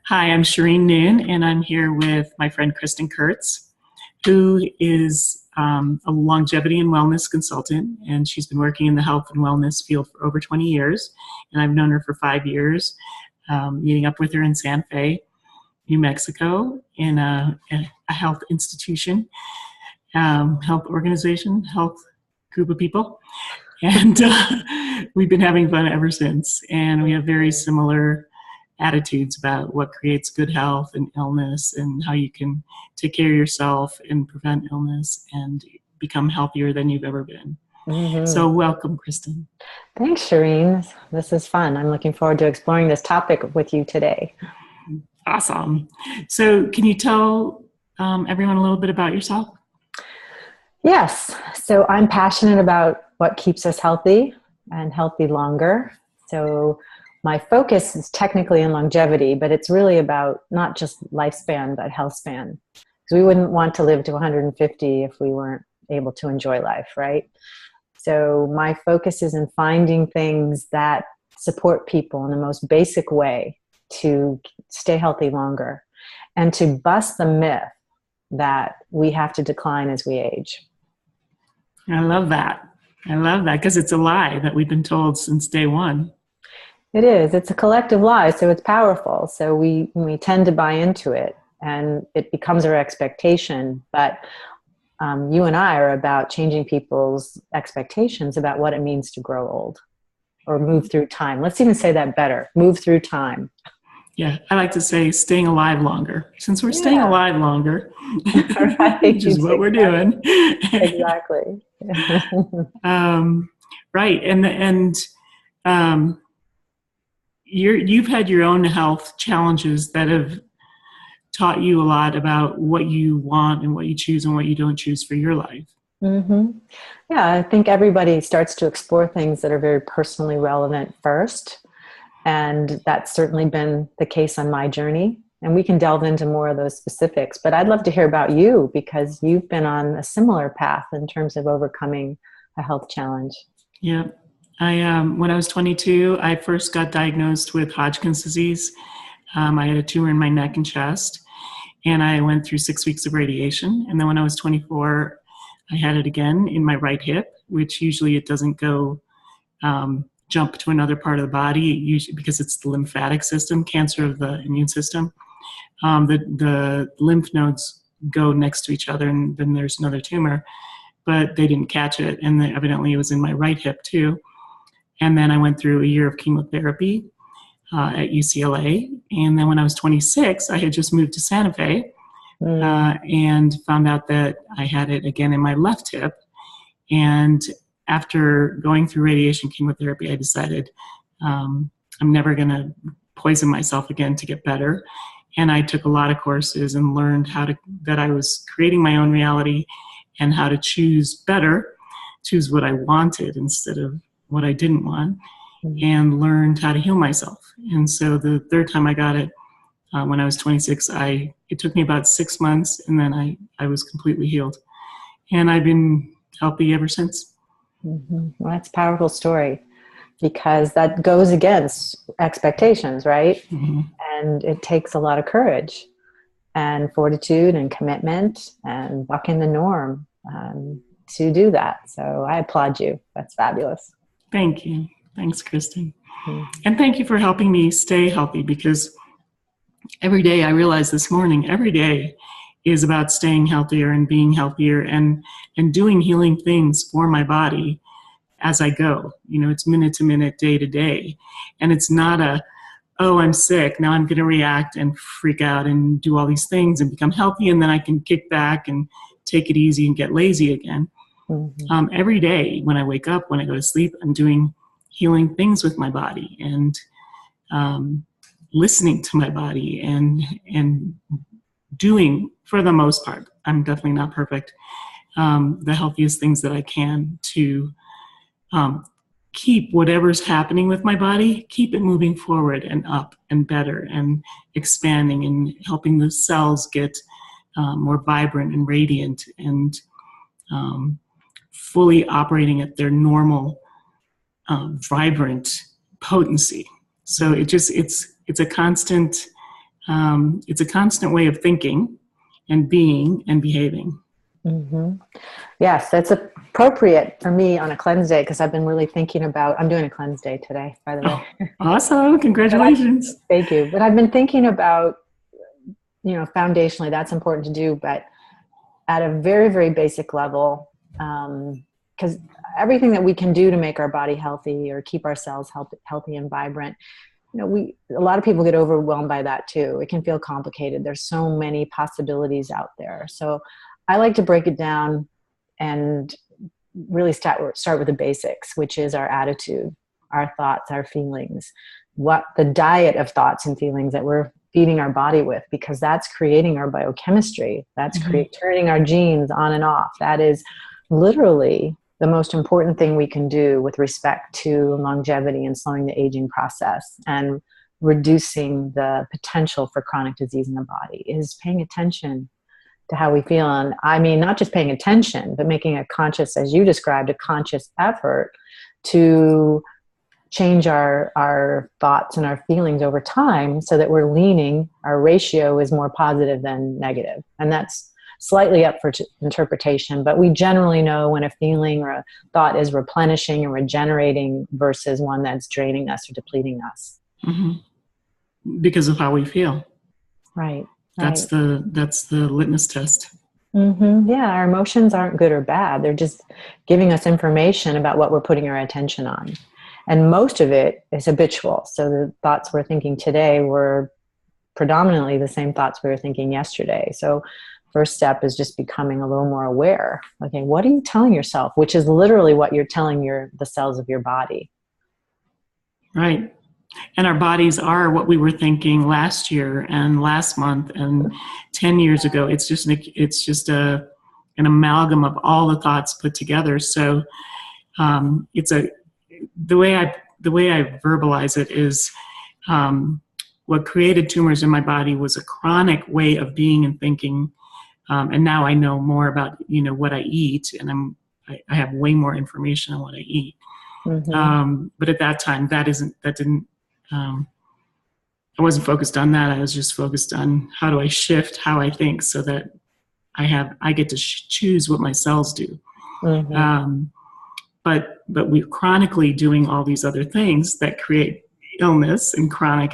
Hi, I'm Shereen Noon, and I'm here with my friend Kristin Kurtz, who is a longevity and wellness consultant, and she's been working in the health and wellness field for over 20 years, and I've known her for 5 years, meeting up with her in Santa Fe, New Mexico, in a health institution, health organization, health group of people, and we've been having fun ever since, and we have very similar attitudes about what creates good health and illness and how you can take care of yourself and prevent illness and become healthier than you've ever been. So welcome, Kristin. Thanks, Shereen. This is fun. I'm looking forward to exploring this topic with you today. Awesome. So can you tell everyone a little bit about yourself? Yes. So I'm passionate about what keeps us healthy and healthy longer. So my focus is technically in longevity, but it's really about not just lifespan, but health span. Because we wouldn't want to live to 150 if we weren't able to enjoy life, right? So my focus is in finding things that support people in the most basic way to stay healthy longer and to bust the myth that we have to decline as we age. I love that. I love that because it's a lie that we've been told since day one. It is. It's a collective lie, so it's powerful. So we tend to buy into it, and it becomes our expectation. But you and I are about changing people's expectations about what it means to grow old or move through time. Let's even say that better. Move through time. Yeah, I like to say staying alive longer. Since we're staying alive longer, right, which is what we're doing. Exactly. Right, and you've had your own health challenges that have taught you a lot about what you want and what you choose and what you don't choose for your life. Mm-hmm. Yeah, I think everybody starts to explore things that are very personally relevant first. And that's certainly been the case on my journey. And we can delve into more of those specifics. But I'd love to hear about you because you've been on a similar path in terms of overcoming a health challenge. Yeah. When I was 22, I first got diagnosed with Hodgkin's disease. I had a tumor in my neck and chest, and I went through 6 weeks of radiation. And then when I was 24, I had it again in my right hip, which usually it doesn't go jump to another part of the body, usually because it's the lymphatic system, cancer of the immune system. The lymph nodes go next to each other, and then there's another tumor, but they didn't catch it, and evidently it was in my right hip too. And then I went through a year of chemotherapy at UCLA. And then when I was 26, I had just moved to Santa Fe and found out that I had it again in my left hip. And after going through radiation chemotherapy, I decided I'm never going to poison myself again to get better. And I took a lot of courses and learned that I was creating my own reality and how to choose what I wanted instead of what I didn't want, and learned how to heal myself. And so the third time I got it, when I was 26, it took me about 6 months, and then I was completely healed. And I've been healthy ever since. Mm-hmm. Well, that's a powerful story because that goes against expectations, right? Mm-hmm. And it takes a lot of courage and fortitude and commitment and bucking the norm to do that. So I applaud you. That's fabulous. Thank you. Thanks, Kristin. Mm-hmm. And thank you for helping me stay healthy because every day, I realized this morning, every day is about staying healthier and being healthier and doing healing things for my body as I go. You know, it's minute to minute, day to day. And it's not oh, I'm sick, now I'm going to react and freak out and do all these things and become healthy, and then I can kick back and take it easy and get lazy again. Mm-hmm. Every day when I wake up, when I go to sleep, I'm doing healing things with my body and listening to my body and doing, for the most part, I'm definitely not perfect, the healthiest things that I can to keep whatever's happening with my body, keep it moving forward and up and better and expanding and helping the cells get more vibrant and radiant and fully operating at their normal, vibrant potency. So it's a constant It's a constant way of thinking and being and behaving. Mm-hmm. Yes, that's appropriate for me on a cleanse day, because I've been really thinking about, I'm doing a cleanse day today, by the way. Oh, awesome. Congratulations. Thank you. But I've been thinking about, foundationally, that's important to do, but at a very, very basic level, because everything that we can do to make our body healthy or keep our cells healthy and vibrant, a lot of people get overwhelmed by that too. It can feel complicated. There's so many possibilities out there. So I like to break it down and really start with the basics, which is our attitude, our thoughts, our feelings, what the diet of thoughts and feelings that we're feeding our body with, because that's creating our biochemistry. That's turning our genes on and off. That is literally the most important thing we can do with respect to longevity and slowing the aging process and reducing the potential for chronic disease in the body, is paying attention to how we feel. And I mean, not just paying attention, but making a conscious, as you described, a conscious effort to change our thoughts and our feelings over time so that our ratio is more positive than negative. And that's slightly up for interpretation, but we generally know when a feeling or a thought is replenishing and regenerating versus one that's draining us or depleting us. Mm-hmm. Because of how we feel. Right. That's the litmus test. Mm-hmm. Yeah, our emotions aren't good or bad. They're just giving us information about what we're putting our attention on. And most of it is habitual. So the thoughts we're thinking today were predominantly the same thoughts we were thinking yesterday. So first step is just becoming a little more aware. Okay, what are you telling yourself? Which is literally what you're telling the cells of your body. Right. And our bodies are what we were thinking last year and last month and 10 years ago. It's just an amalgam of all the thoughts put together. So the way I verbalize it is what created tumors in my body was a chronic way of being and thinking. And now I know more about what I eat, and I have way more information on what I eat. Mm-hmm. But at that time, I wasn't focused on that. I was just focused on how do I shift how I think so that I get to choose what my cells do. Mm-hmm. But we're chronically doing all these other things that create illness and chronic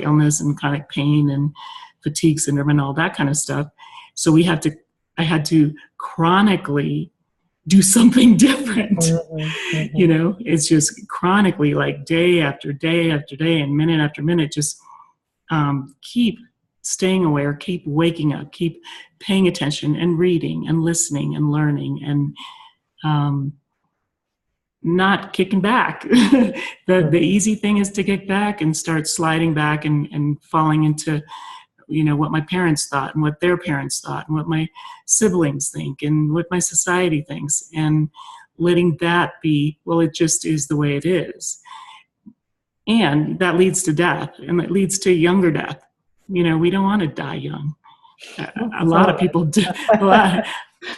pain and fatigue syndrome and all that kind of stuff. So I had to chronically do something different. Mm-hmm. Mm-hmm. It's just chronically, like day after day after day and minute after minute, just keep staying aware, keep waking up, keep paying attention and reading and listening and learning and not kicking back. The easy thing is to kick back and start sliding back and falling into what my parents thought and what their parents thought and what my siblings think and what my society thinks, and letting that be, well, it just is the way it is. And that leads to death, and it leads to younger death. We don't want to die young. A lot of people do.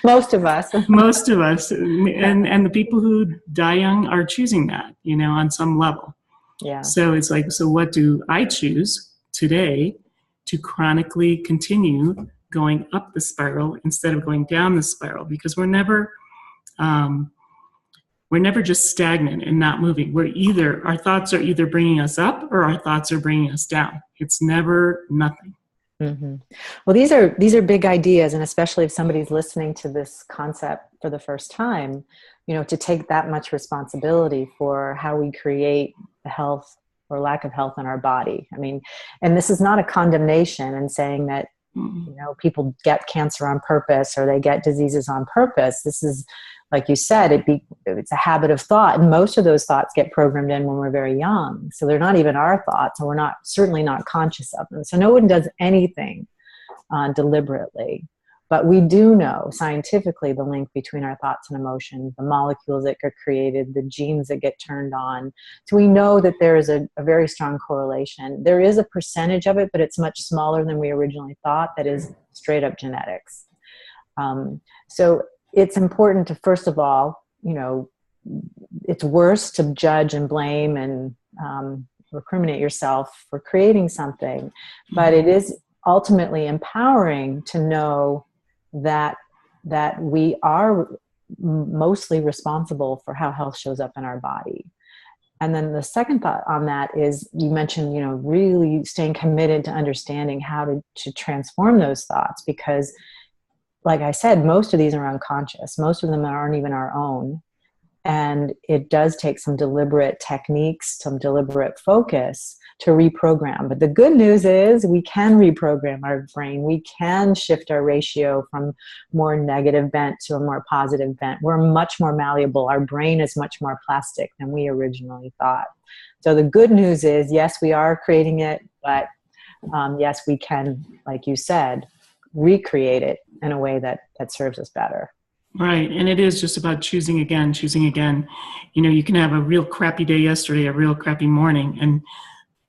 Most of us. Most of us. And the people who die young are choosing that, on some level. Yeah. So it's like, so what do I choose today to chronically continue going up the spiral instead of going down the spiral? Because we're never just stagnant and not moving. Our thoughts are either bringing us up or our thoughts are bringing us down. It's never nothing. Mm-hmm. Well, these are big ideas, and especially if somebody's listening to this concept for the first time, to take that much responsibility for how we create the health or lack of health in our body. I mean, and this is not a condemnation and saying that, people get cancer on purpose or they get diseases on purpose. This is, like you said, it's a habit of thought. And most of those thoughts get programmed in when we're very young. So they're not even our thoughts, and we're certainly not conscious of them. So no one does anything deliberately. But we do know scientifically the link between our thoughts and emotions, the molecules that get created, the genes that get turned on. So we know that there is a very strong correlation. There is a percentage of it, but it's much smaller than we originally thought, that is straight up genetics. So it's important to, first of all, it's worse to judge and blame and recriminate yourself for creating something, but it is ultimately empowering to know that we are mostly responsible for how health shows up in our body. And then the second thought on that is, you mentioned, really staying committed to understanding how to transform those thoughts, because like I said, most of these are unconscious. Most of them aren't even our own. And it does take some deliberate techniques, some deliberate focus to reprogram. But the good news is we can reprogram our brain. We can shift our ratio from more negative bent to a more positive bent. We're much more malleable. Our brain is much more plastic than we originally thought. So the good news is, yes, we are creating it, but yes, we can, like you said, recreate it in a way that serves us better. Right. And it is just about choosing again, choosing again. You can have a real crappy day yesterday, a real crappy morning, and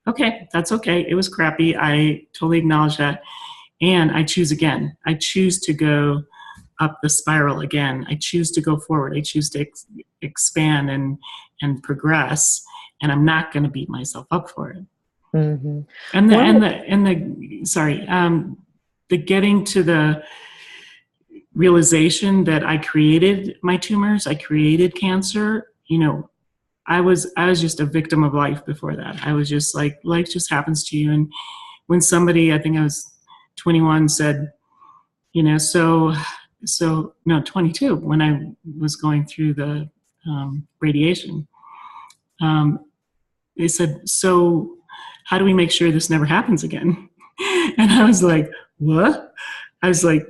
okay, that's okay. It was crappy. I totally acknowledge that. And I choose again. I choose to go up the spiral again. I choose to go forward. I choose to expand and progress. And I'm not going to beat myself up for it. Mm-hmm. The getting to the realization that I created my tumors, I created cancer, I was just a victim of life before that. I was just like, life just happens to you. And when somebody, I think I was 21, said, 22, when I was going through the radiation, they said, so how do we make sure this never happens again? And I was like, what? I was like,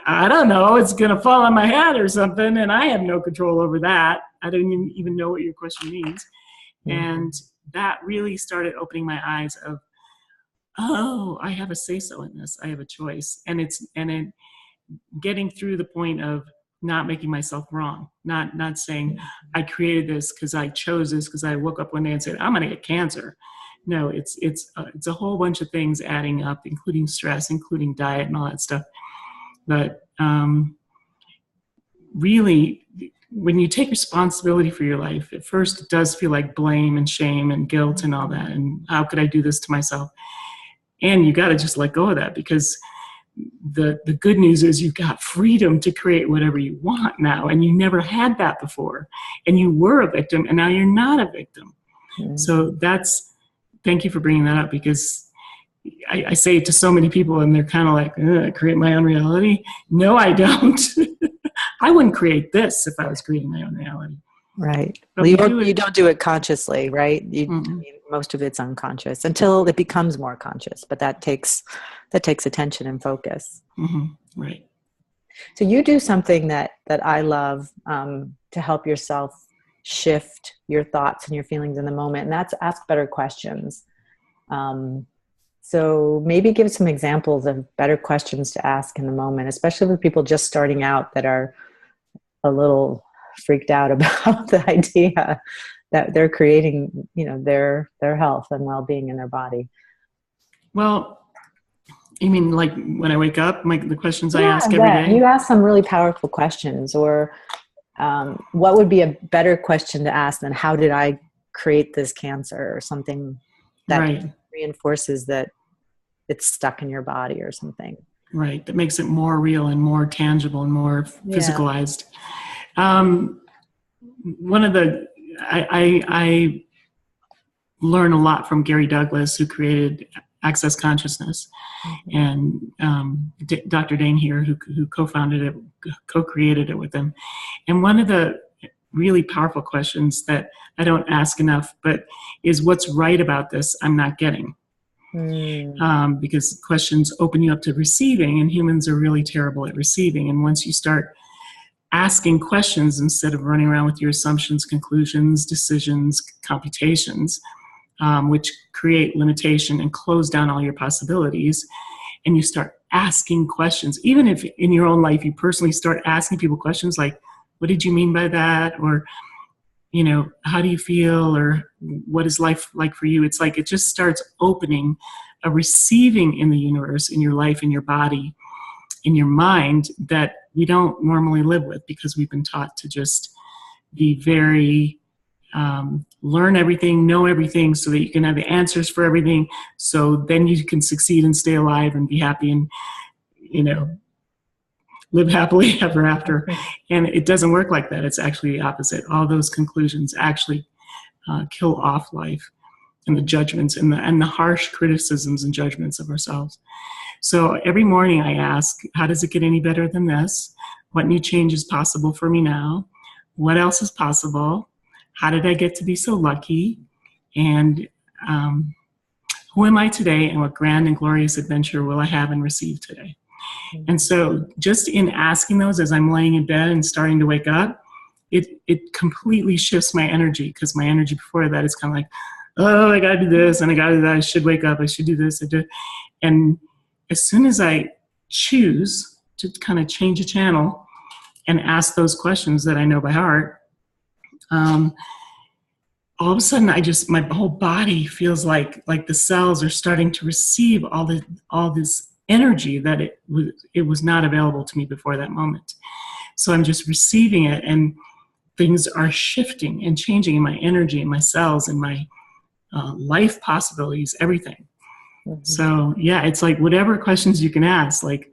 I don't know. It's going to fall on my head or something. And I have no control over that. I don't even know what your question means. Mm-hmm. And that really started opening my eyes of, oh, I have a say-so in this. I have a choice. And it getting through the point of not making myself wrong, not saying I created this because I chose this because I woke up one day and said, I'm going to get cancer. No, it's a whole bunch of things adding up, including stress, including diet and all that stuff. But really, when you take responsibility for your life, at first it does feel like blame and shame and guilt and all that. And how could I do this to myself? And you got to just let go of that, because the good news is you've got freedom to create whatever you want now. And you never had that before. And you were a victim, and now you're not a victim. Mm-hmm. So thank you for bringing that up, because I say it to so many people and they're kind of like, create my own reality. No, I don't. I wouldn't create this if I was creating my own reality. Right. Well, you don't do it consciously, right? Most of it's unconscious until it becomes more conscious, but that takes attention and focus. Mm-hmm. Right. So you do something that I love to help yourself shift your thoughts and your feelings in the moment, and that's ask better questions. So maybe give some examples of better questions to ask in the moment, especially for people just starting out that are a little freaked out about the idea that they're creating, their health and well-being in their body. Well, you mean like when I wake up, the questions I ask every day? You ask some really powerful questions, or what would be a better question to ask than how did I create this cancer, or something that reinforces that it's stuck in your body or something. Right. That makes it more real and more tangible and more physicalized. I learn a lot from Gary Douglas, who created Access Consciousness, and Dr. Dane here, who co-founded it, co-created it with him. And one of the really powerful questions that I don't ask enough, but is what's right about this I'm not getting. Because questions open you up to receiving, and humans are really terrible at receiving. And once you start asking questions instead of running around with your assumptions, conclusions, decisions, computations, which create limitation and close down all your possibilities, and you start asking questions, even if in your own life you personally start asking people questions like, what did you mean by that? Or, how do you feel? Or what is life like for you? It's like it just starts opening a receiving in the universe, in your life, in your body, in your mind, that we don't normally live with, because we've been taught to just be very learn everything, know everything, so that you can have the answers for everything. So then you can succeed and stay alive and be happy and, live happily ever after. And it doesn't work like that. It's actually the opposite. All those conclusions actually kill off life and the judgments and the harsh criticisms and judgments of ourselves. So every morning I ask, how does it get any better than this? What new change is possible for me now? What else is possible? How did I get to be so lucky? And who am I today? And what grand and glorious adventure will I have and receive today? And so just in asking those as I'm laying in bed and starting to wake up, it completely shifts my energy, because my energy before that is kind of like, oh, I got to do this and I got to do that. I should wake up. I should do this. And as soon as I choose to kind of change a channel and ask those questions that I know by heart, all of a sudden my whole body feels like the cells are starting to receive all this energy that it was not available to me before that moment. So I'm just receiving it, and things are shifting and changing in my energy and my cells and my life possibilities, everything. Mm-hmm. So yeah, it's like whatever questions you can ask, like,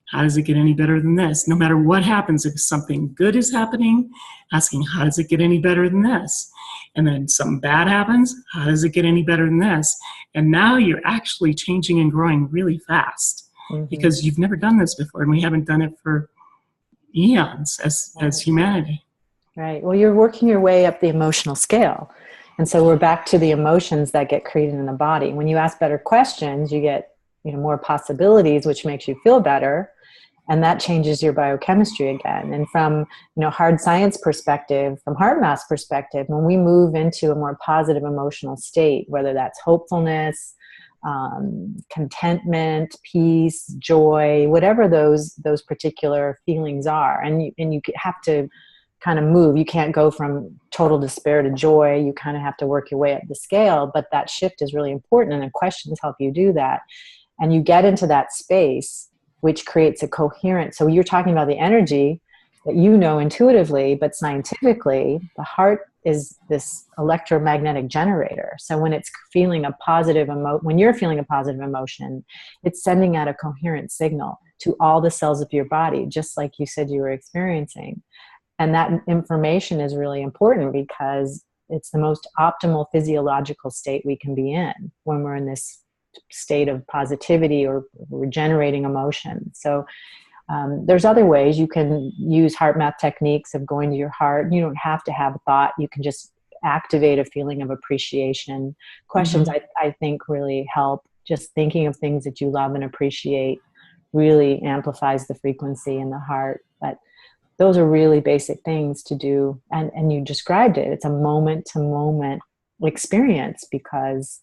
how does it get any better than this? No matter what happens, if something good is happening, asking, how does it get any better than this? And then something bad happens, how does it get any better than this? And now you're actually changing and growing really fast, because you've never done this before, and we haven't done it for eons as humanity. Right. Well, you're working your way up the emotional scale. And so we're back to the emotions that get created in the body. When you ask better questions, you get more possibilities, which makes you feel better. And that changes your biochemistry again. And from hard science perspective, from heart math perspective, when we move into a more positive emotional state, whether that's hopefulness, contentment, peace, joy, whatever those particular feelings are, and you have to kind of move. You can't go from total despair to joy. You kind of have to work your way up the scale, but that shift is really important, and the questions help you do that. And you get into that space, which creates a coherent. So you're talking about the energy that intuitively, but scientifically, the heart is this electromagnetic generator. So when it's feeling a positive when you're feeling a positive emotion, it's sending out a coherent signal to all the cells of your body, just like you said you were experiencing. And that information is really important, because it's the most optimal physiological state we can be in when we're in this state of positivity or regenerating emotion. So there's other ways you can use heart math techniques of going to your heart. You don't have to have a thought. You can just activate a feeling of appreciation. Questions, I think, really help. Just thinking of things that you love and appreciate really amplifies the frequency in the heart. But those are really basic things to do. And you described it. It's a moment-to-moment experience, because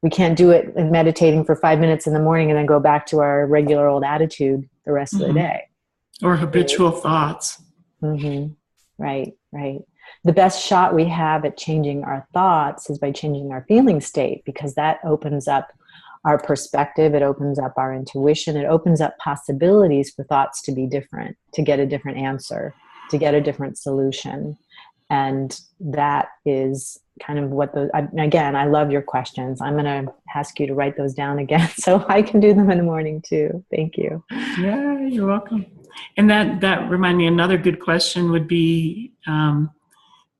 we can't do it in meditating for 5 minutes in the morning and then go back to our regular old attitude the rest of the day. Or habitual thoughts. Right. The best shot we have at changing our thoughts is by changing our feeling state, because that opens up our perspective. It opens up our intuition. It opens up possibilities for thoughts to be different, to get a different answer, to get a different solution. And that is kind of what again, I love your questions. I'm going to ask you to write those down again so I can do them in the morning too. Thank you. Yeah, you're welcome. And that reminded me, another good question would be,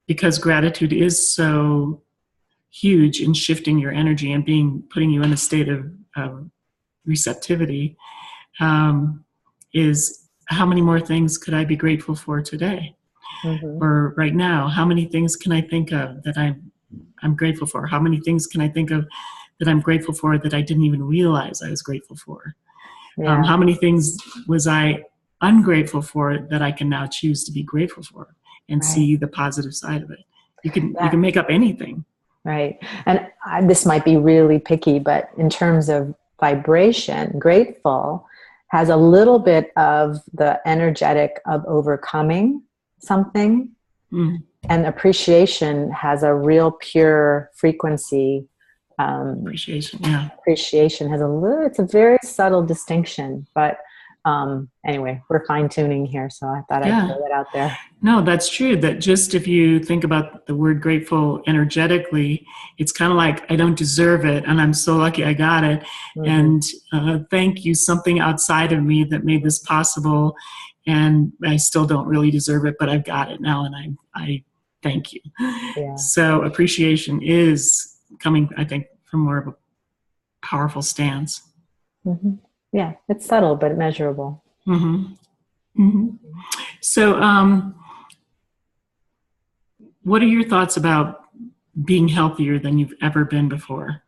because gratitude is so huge in shifting your energy and putting you in a state of receptivity, is how many more things could I be grateful for today? Or right now, how many things can I think of that I'm grateful for? How many things can I think of that I'm grateful for that I didn't even realize I was grateful for? Yeah. How many things was I ungrateful for that I can now choose to be grateful for and see the positive side of it? You can make up anything. Right. And this might be really picky, but in terms of vibration, grateful has a little bit of the energetic of overcoming something, and appreciation has a real pure frequency. Appreciation has it's a very subtle distinction, but Anyway, we're fine tuning here, so I thought I'd Yeah. throw that out there. No, that's true. That just if you think about the word grateful energetically, it's kind of like, I don't deserve it, and I'm so lucky I got it. Mm-hmm. And thank you, something outside of me that made this possible. And I still don't really deserve it, but I've got it now, and I thank you. Yeah. So appreciation is coming, I think, from more of a powerful stance. Mm-hmm. Yeah, it's subtle but measurable. Mm-hmm. Mm-hmm. So, what are your thoughts about being healthier than you've ever been before?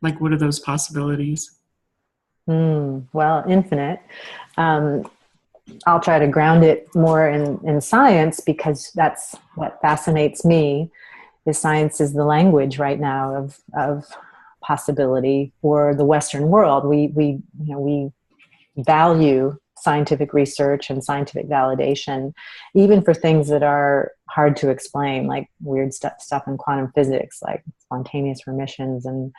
Like, what are those possibilities? Well, infinite. Um, I'll try to ground it more in science, because that's what fascinates me. Is science is the language right now of possibility for the Western world. We value scientific research and scientific validation, even for things that are hard to explain, like weird stuff in quantum physics, like spontaneous remissions and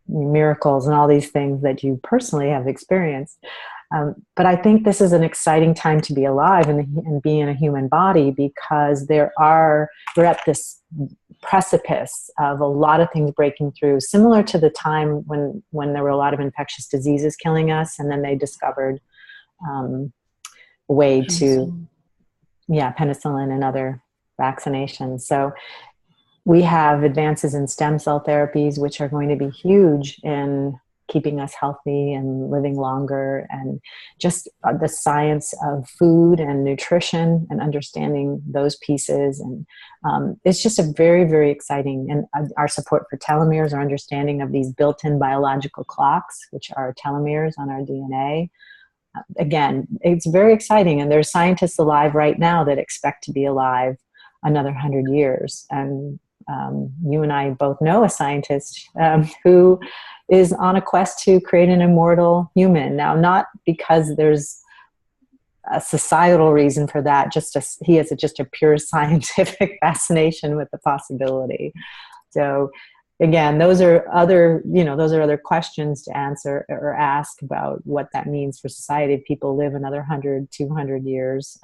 miracles and all these things that you personally have experienced. But I think this is an exciting time to be alive and be in a human body, because we're at this precipice of a lot of things breaking through, similar to the time when there were a lot of infectious diseases killing us, and then they discovered a way to, penicillin and other vaccinations. So we have advances in stem cell therapies, which are going to be huge in keeping us healthy and living longer, and just the science of food and nutrition and understanding those pieces. And it's just a very, very exciting, and our support for telomeres, our understanding of these built-in biological clocks, which are telomeres on our DNA. Again, it's very exciting. And there's scientists alive right now that expect to be alive another 100 years. And you and I both know a scientist who is on a quest to create an immortal human. Now, not because there's a societal reason for that, he has just a pure scientific fascination with the possibility. So again, those are other questions to answer or ask about what that means for society if people live another 100, 200 years.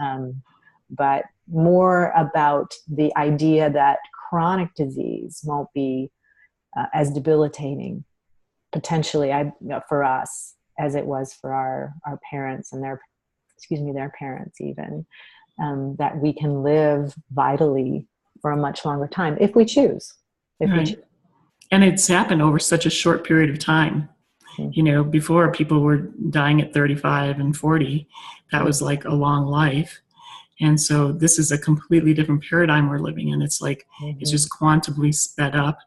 But more about the idea that chronic disease won't be as debilitating, potentially, for us, as it was for our parents and their parents even, that we can live vitally for a much longer time if we choose. Right. And it's happened over such a short period of time. Mm-hmm. Before, people were dying at 35 and 40. That was like a long life. And so this is a completely different paradigm we're living in. It's like, it's just quantumly sped up.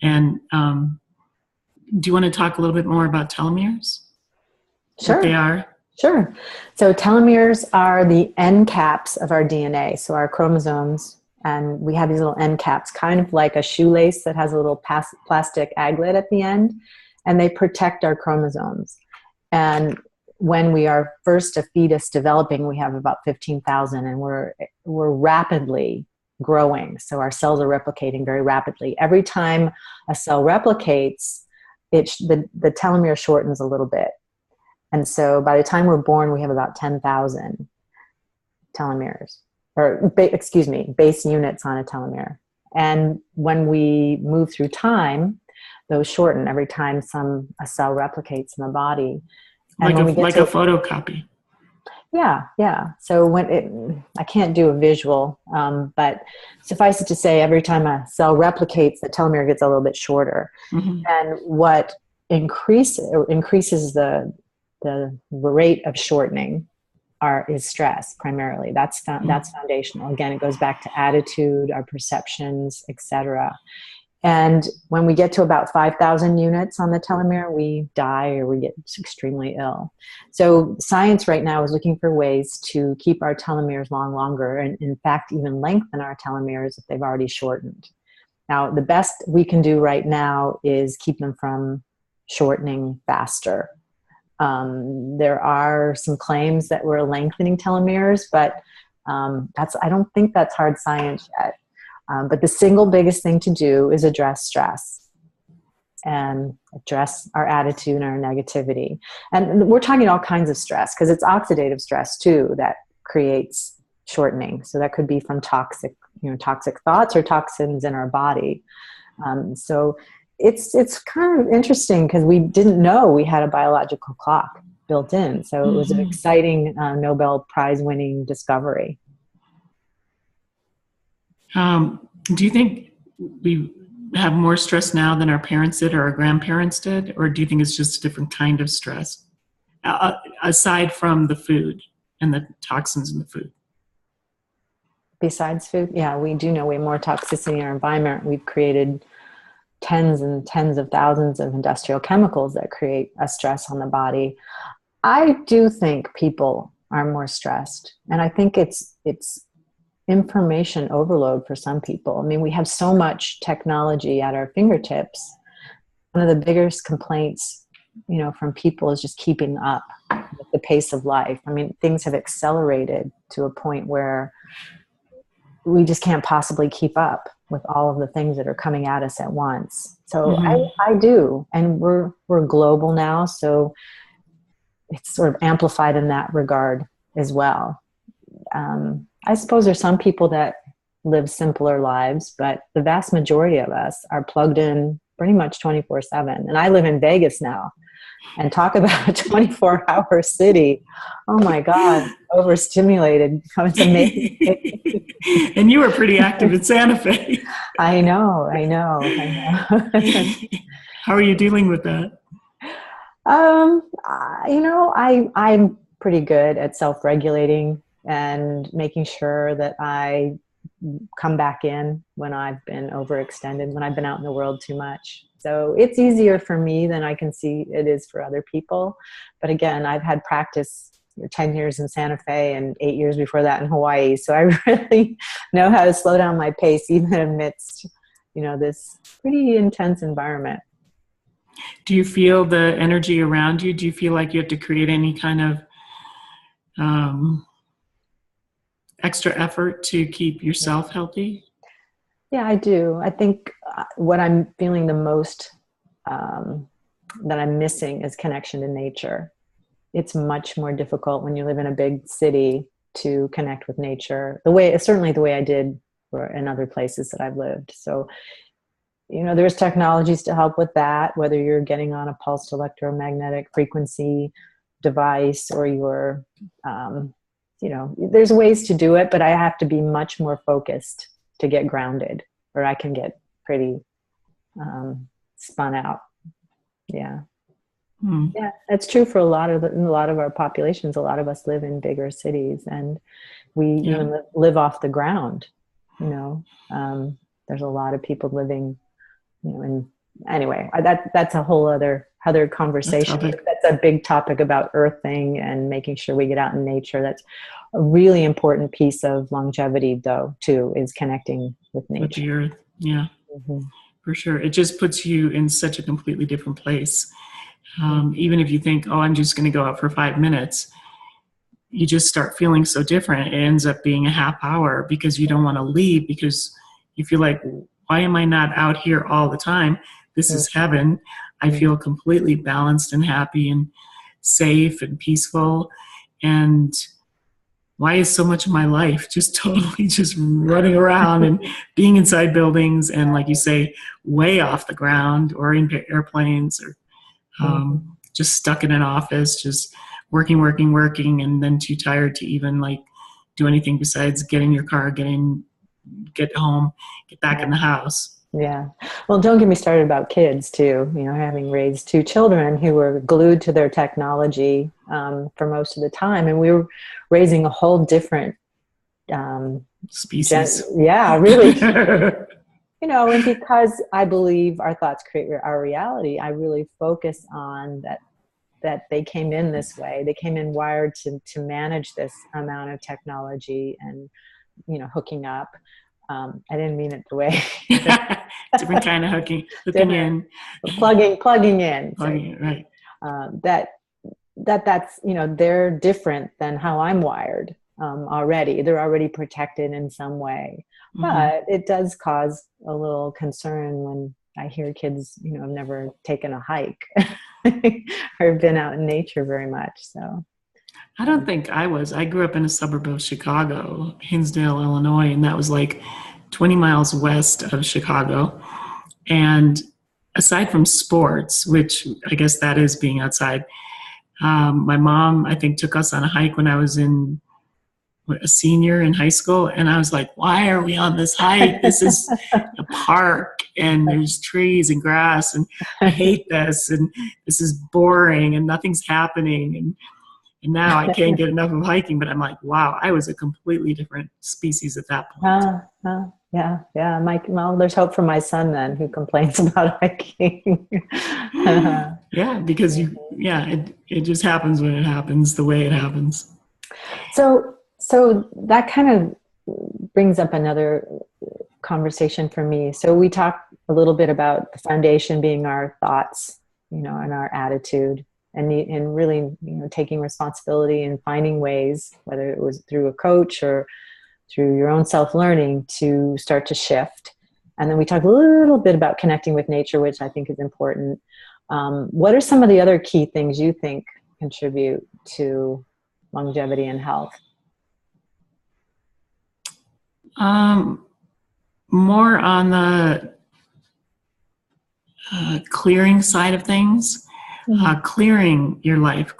And do you want to talk a little bit more about telomeres? Sure. What they are? Sure. So telomeres are the end caps of our DNA. So our chromosomes, and we have these little end caps, kind of like a shoelace that has a little plastic aglet at the end, and they protect our chromosomes. And when we are first a fetus developing, we have about 15,000, and we're rapidly growing. So our cells are replicating very rapidly. Every time a cell replicates, the telomere shortens a little bit. And so by the time we're born, we have about 10,000 telomeres, base units on a telomere. And when we move through time, those shorten every time a cell replicates in the body. And like a photocopy. Yeah. So I can't do a visual, but suffice it to say, every time a cell replicates, the telomere gets a little bit shorter. Mm-hmm. And what increases the rate of shortening is stress primarily. That's foundational. Again, it goes back to attitude, our perceptions, etc. And when we get to about 5,000 units on the telomere, we die or we get extremely ill. So science right now is looking for ways to keep our telomeres longer, and in fact, even lengthen our telomeres if they've already shortened. Now, the best we can do right now is keep them from shortening faster. There are some claims that we're lengthening telomeres, but I don't think that's hard science yet. But the single biggest thing to do is address stress. and address our attitude and our negativity. And we're talking all kinds of stress, because it's oxidative stress too that creates shortening. So that could be from toxic thoughts or toxins in our body. So it's kind of interesting, because we didn't know we had a biological clock built in. So it was an exciting Nobel Prize winning discovery. Do you think we have more stress now than our parents did or our grandparents did? Or do you think it's just a different kind of stress, aside from the food and the toxins in the food? Besides food, yeah, we do know way more toxicity in our environment. We've created tens and tens of thousands of industrial chemicals that create a stress on the body. I do think people are more stressed, and I think it's information overload for some people. I mean, we have so much technology at our fingertips. One of the biggest complaints, from people is just keeping up with the pace of life. I mean, things have accelerated to a point where we just can't possibly keep up with all of the things that are coming at us at once. So I do. And we're global now, so it's sort of amplified in that regard as well. I suppose there's some people that live simpler lives, but the vast majority of us are plugged in pretty much 24/7. And I live in Vegas now, and talk about a 24-hour city. Oh my God, overstimulated. It's amazing. And you were pretty active in Santa Fe. I know. How are you dealing with that? I'm pretty good at self-regulating and making sure that I come back in when I've been overextended, when I've been out in the world too much. So it's easier for me than I can see it is for other people. But again, I've had practice 10 years in Santa Fe and 8 years before that in Hawaii. So I really know how to slow down my pace, even amidst, this pretty intense environment. Do you feel the energy around you? Do you feel like you have to create any kind of extra effort to keep yourself healthy? Yeah, I do. I think what I'm feeling the most that I'm missing is connection to nature. It's much more difficult when you live in a big city to connect with nature, certainly the way I did in other places that I've lived. So, there's technologies to help with that, whether you're getting on a pulsed electromagnetic frequency device or you're, there's ways to do it, but I have to be much more focused to get grounded, or I can get pretty spun out. Yeah. Yeah, that's true for a lot of our populations. A lot of us live in bigger cities, and we even live off the ground. There's a lot of people living, anyway, that's a whole other conversation. That's a big topic about earthing and making sure we get out in nature. That's a really important piece of longevity, though, too, is connecting with nature. With the earth, yeah, for sure. It just puts you in such a completely different place. Even if you think, I'm just going to go out for 5 minutes, you just start feeling so different. It ends up being a half hour because you don't want to leave, because you feel like, why am I not out here all the time? This is heaven. I feel completely balanced and happy and safe and peaceful. And why is so much of my life just totally just running around and being inside buildings and, like you say, way off the ground or in airplanes or just stuck in an office, just working, and then too tired to even do anything besides get in your car, get home, get back in the house. Yeah. Well, don't get me started about kids too. Having raised 2 children who were glued to their technology for most of the time, and we were raising a whole different species. Yeah, really. And because I believe our thoughts create our reality, I really focus on that they came in this way. They came in wired to manage this amount of technology and, hooking up. I didn't mean it the way. Different kind of hooking in. Plugging in. Right. That's, they're different than how I'm wired already. They're already protected in some way. But it does cause a little concern when I hear kids, have never taken a hike or been out in nature very much. So I don't think I was. I grew up in a suburb of Chicago, Hinsdale, Illinois, and that was like 20 miles west of Chicago. And aside from sports, which I guess that is being outside, my mom, I think, took us on a hike when I was a senior in high school. And I was like, why are we on this hike? This is a park and there's trees and grass and I hate this and this is boring and nothing's happening. And now I can't get enough of hiking, but I'm like, wow, I was a completely different species at that point. Yeah. Well, there's hope for my son then, who complains about hiking. Yeah, because it just happens when it happens, the way it happens. So that kind of brings up another conversation for me. So we talked a little bit about the foundation being our thoughts, and our attitude, and really, taking responsibility and finding ways, whether it was through a coach or through your own self-learning, to start to shift. And then we talked a little bit about connecting with nature, which I think is important. What are some of the other key things you think contribute to longevity and health? More on the clearing side of things, clearing your life,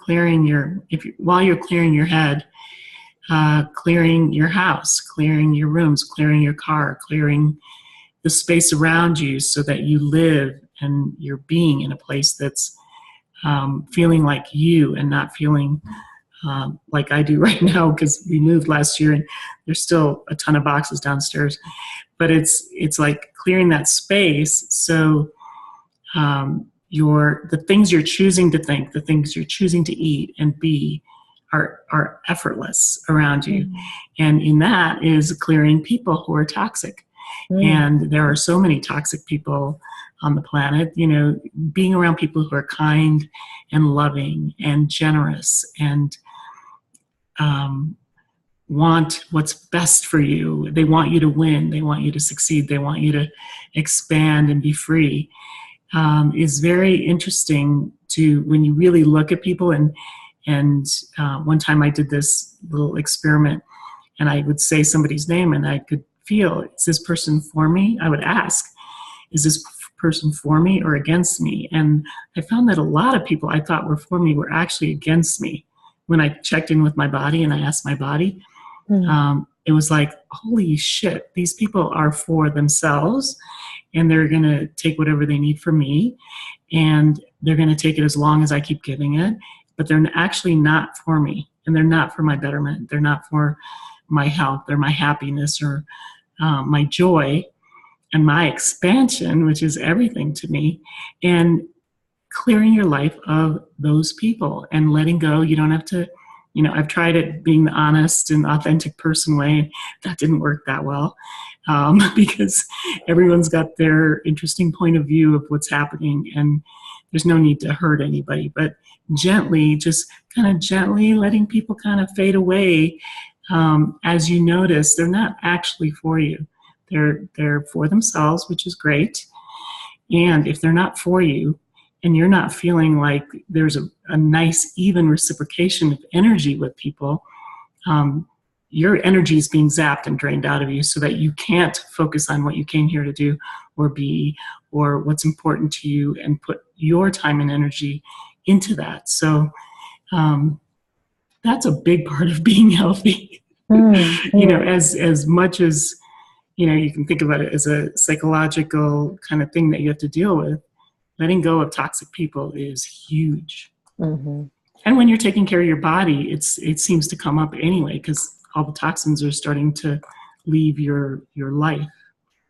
while you're clearing your head, clearing your house, clearing your rooms, clearing your car, clearing the space around you so that you live and you're being in a place that's feeling like you and not feeling like I do right now, because we moved last year and there's still a ton of boxes downstairs. But it's like clearing that space so the things you're choosing to think, the things you're choosing to eat and be are effortless around you. And in that is clearing people who are toxic. And there are so many toxic people on the planet. Being around people who are kind and loving and generous and want what's best for you. They want you to win. They want you to succeed. They want you to expand and be free. Is very interesting when you really look at people. And one time I did this little experiment, and I would say somebody's name and I could feel, is this person for me? I would ask, is this person for me or against me? And I found that a lot of people I thought were for me were actually against me. When I checked in with my body and I asked my body, it was like, holy shit, these people are for themselves and they're going to take whatever they need from me and they're going to take it as long as I keep giving it, but they're actually not for me and they're not for my betterment. They're not for my health or my happiness or my joy and my expansion, which is everything to me. And clearing your life of those people and letting go. You don't have to, I've tried it being the honest and authentic person way. That didn't work that well because everyone's got their interesting point of view of what's happening and there's no need to hurt anybody, but just kind of gently letting people kind of fade away as you notice they're not actually for you. They're for themselves, which is great. And if they're not for you, and you're not feeling like there's a nice, even reciprocation of energy with people, your energy is being zapped and drained out of you so that you can't focus on what you came here to do or be or what's important to you and put your time and energy into that. So that's a big part of being healthy. As much as, you can think about it as a psychological kind of thing that you have to deal with. Letting go of toxic people is huge. And when you're taking care of your body, it seems to come up anyway because all the toxins are starting to leave your life.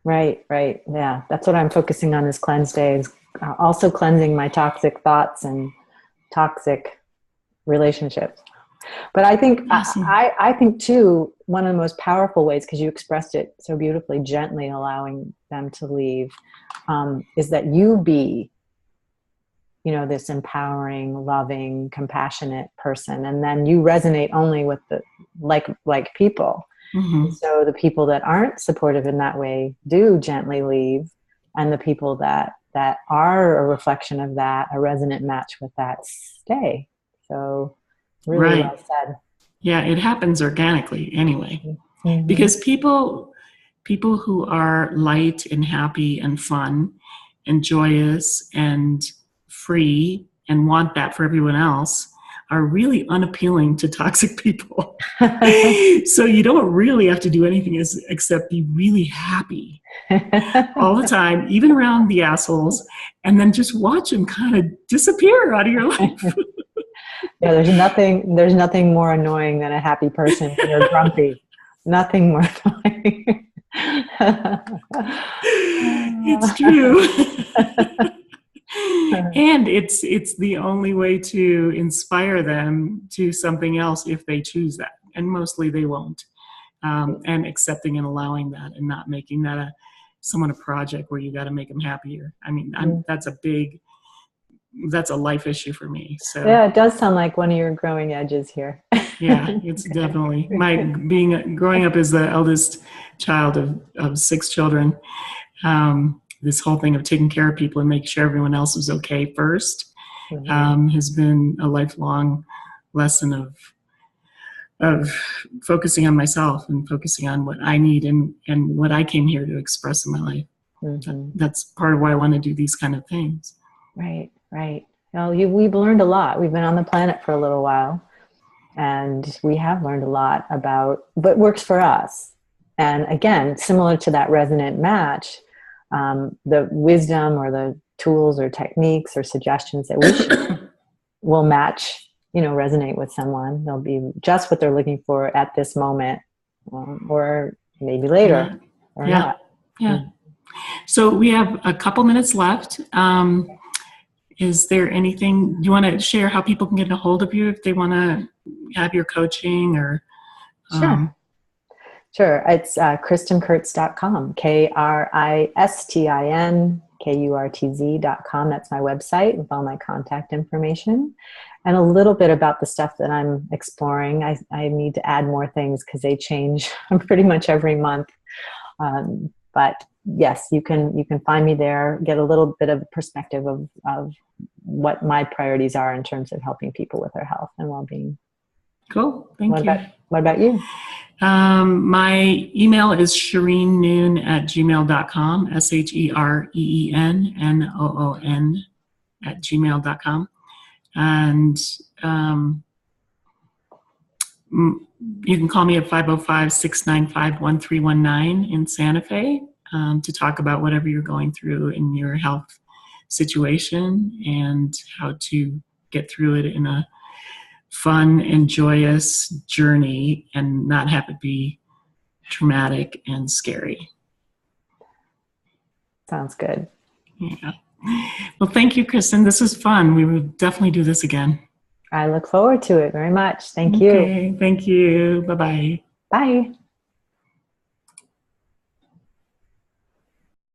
Right. Yeah, that's what I'm focusing on this cleanse day, is also cleansing my toxic thoughts and toxic relationships. But I think awesome. I think too, one of the most powerful ways, because you expressed it so beautifully, gently allowing them to leave, is that you be this empowering, loving, compassionate person. And then you resonate only with the like people. So the people that aren't supportive in that way do gently leave. and the people that are a reflection of that, a resonant match with that, stay. So really well said. Yeah, it happens organically anyway. Mm-hmm. Because people who are light and happy and fun and joyous and free and want that for everyone else are really unappealing to toxic people. So you don't really have to do anything except be really happy all the time, even around the assholes, and then just watch them kind of disappear out of your life. Yeah, there's nothing more annoying than a happy person when you're grumpy. Nothing more annoying. It's true. And it's the only way to inspire them to something else if they choose that. And mostly they won't. And accepting and allowing that and not making that someone a project where you got to make them happier. I mean, that's a life issue for me. So yeah, it does sound like one of your growing edges here. Yeah, it's definitely growing up as the eldest child of 6 children. This whole thing of taking care of people and making sure everyone else was okay first has been a lifelong lesson of focusing on myself and focusing on what I need and what I came here to express in my life. Mm-hmm. That's part of why I want to do these kind of things. Right. Well, we've learned a lot. We've been on the planet for a little while, and we have learned a lot about what works for us. And again, similar to that resonant match, the wisdom or the tools or techniques or suggestions that we share will match, resonate with someone. They'll be just what they're looking for at this moment, or maybe later or not. Yeah. So we have a couple minutes left. Is there anything you want to share how people can get a hold of you if they want to have your coaching or? Sure. It's KristinKurtz.com, KristinKurtz.com. That's my website with all my contact information and a little bit about the stuff that I'm exploring. I need to add more things because they change pretty much every month. But yes, you can find me there, get a little bit of perspective of what my priorities are in terms of helping people with their health and well-being. Cool. Thank you. What about you? My email is shereennoon@gmail.com, ShereenNoon @gmail.com. And you can call me at 505-695-1319 in Santa Fe to talk about whatever you're going through in your health situation and how to get through it in a fun and joyous journey and not have it be traumatic and scary. Sounds good. Yeah. Well, thank you, Kristin. This was fun. We will definitely do this again. I look forward to it very much. Thank you. Thank you. Bye-bye. Bye.